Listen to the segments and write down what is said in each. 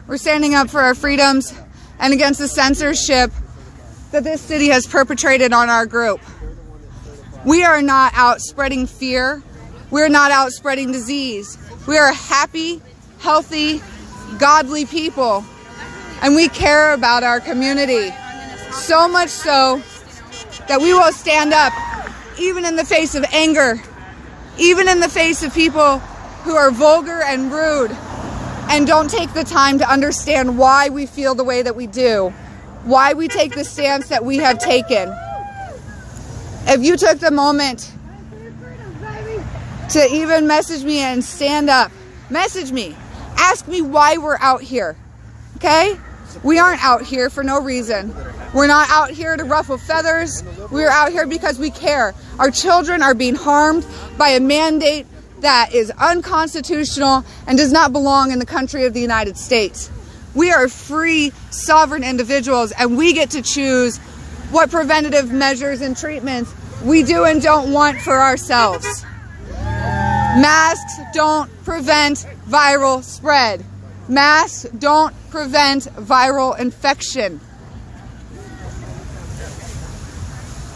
We're standing up for our freedoms and against the censorship that this city has perpetrated on our group. We are not out spreading fear. We're not out spreading disease. We are happy, healthy, godly people, and we care about our community. So much so that we will stand up even in the face of anger, even in the face of people who are vulgar and rude and don't take the time to understand why we feel the way that we do, why we take the stance that we have taken. If you took the moment to even message me and stand up, message me, ask me why we're out here, okay? We aren't out here for no reason. We're not out here to ruffle feathers. We're out here because we care. Our children are being harmed by a mandate that is unconstitutional and does not belong in the country of the United States. We are free, sovereign individuals, and we get to choose what preventative measures and treatments we do and don't want for ourselves. Masks don't prevent viral spread. Masks don't prevent viral infection.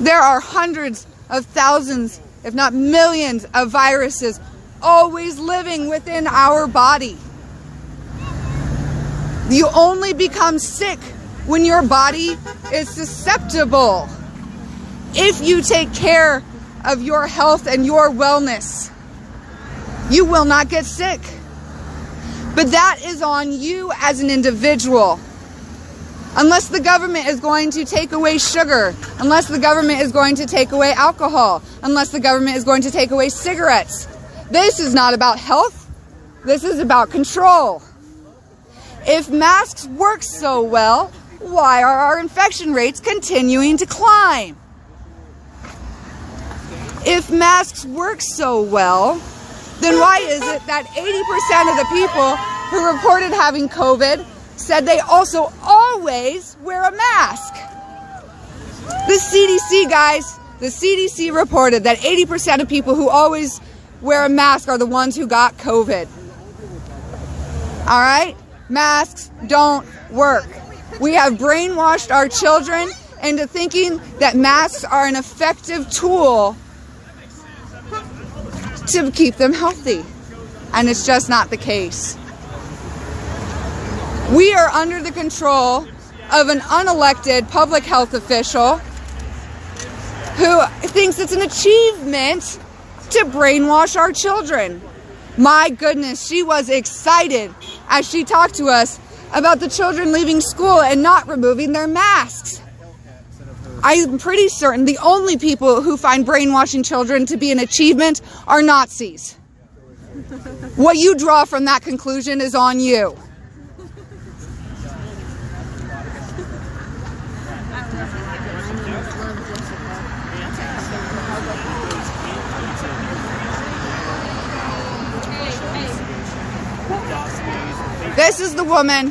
There are hundreds of thousands, if not millions, of viruses always living within our body. You only become sick when your body is susceptible. If you take care of your health and your wellness, you will not get sick. But that is on you as an individual. Unless the government is going to take away sugar, unless the government is going to take away alcohol, unless the government is going to take away cigarettes. This is not about health. This is about control. If masks work so well, why are our infection rates continuing to climb? If masks work so well, then why is it that 80% of the people who reported having COVID said they also always wear a mask? The CDC, guys, the CDC reported that 80% of people who always wear a mask are the ones who got COVID. All right? Masks don't work. We have brainwashed our children into thinking that masks are an effective tool to keep them healthy. And it's just not the case. We are under the control of an unelected public health official who thinks it's an achievement to brainwash our children. My goodness, she was excited as she talked to us about the children leaving school and not removing their masks. I'm pretty certain the only people who find brainwashing children to be an achievement are Nazis. What you draw from that conclusion is on you. This is the woman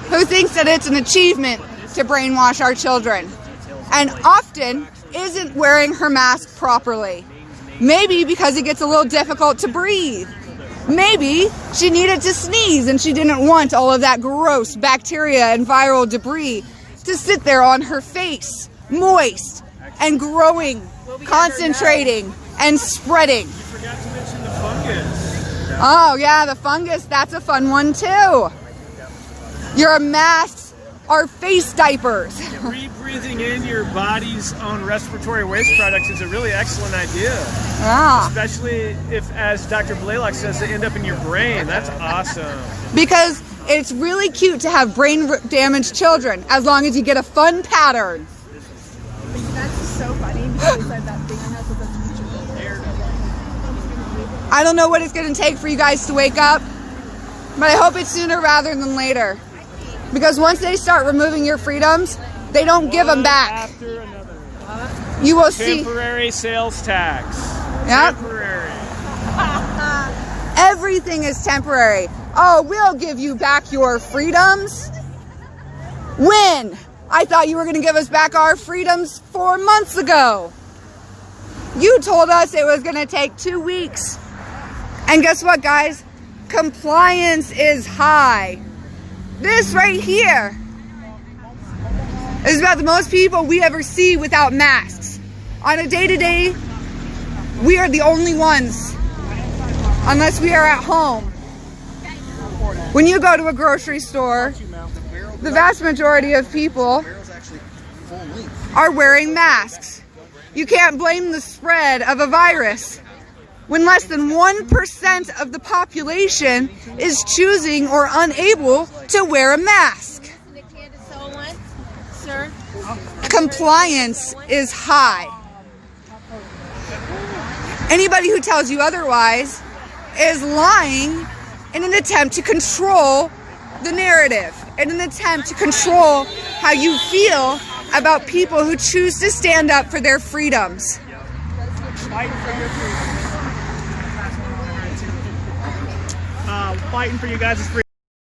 who thinks that it's an achievement to brainwash our children and often isn't wearing her mask properly. Maybe because it gets a little difficult to breathe. Maybe she needed to sneeze and she didn't want all of that gross bacteria and viral debris to sit there on her face, moist and growing, concentrating and spreading. You forgot to mention the fungus. Oh yeah, the fungus, that's a fun one too. Your masks are face diapers. Re-breathing in your body's own respiratory waste products is a really excellent idea. Yeah. Especially if, as Dr. Blaylock says, they end up in your brain. That's awesome. Because it's really cute to have brain-damaged children, as long as you get a fun pattern. That's so funny because you said that thing and that's what the future is. I don't know what it's going to take for you guys to wake up, but I hope it's sooner rather than later. Because once they start removing your freedoms, they don't give them back. After another. You will see. Temporary sales tax. Yep. Temporary. Everything is temporary. Oh, we'll give you back your freedoms. When? I thought you were going to give us back our freedoms 4 months ago. You told us it was going to take 2 weeks. And guess what, guys? Compliance is high. This right here is about the most people we ever see without masks. On a day-to-day, we are the only ones, unless we are at home. When you go to a grocery store, the vast majority of people are wearing masks. You can't blame the spread of a virus when less than 1% of the population is choosing or unable to wear a mask. Compliance is high. Anybody who tells you otherwise is lying in an attempt to control the narrative, in an attempt to control how you feel about people who choose to stand up for their freedoms. Fighting for you guys' freedom.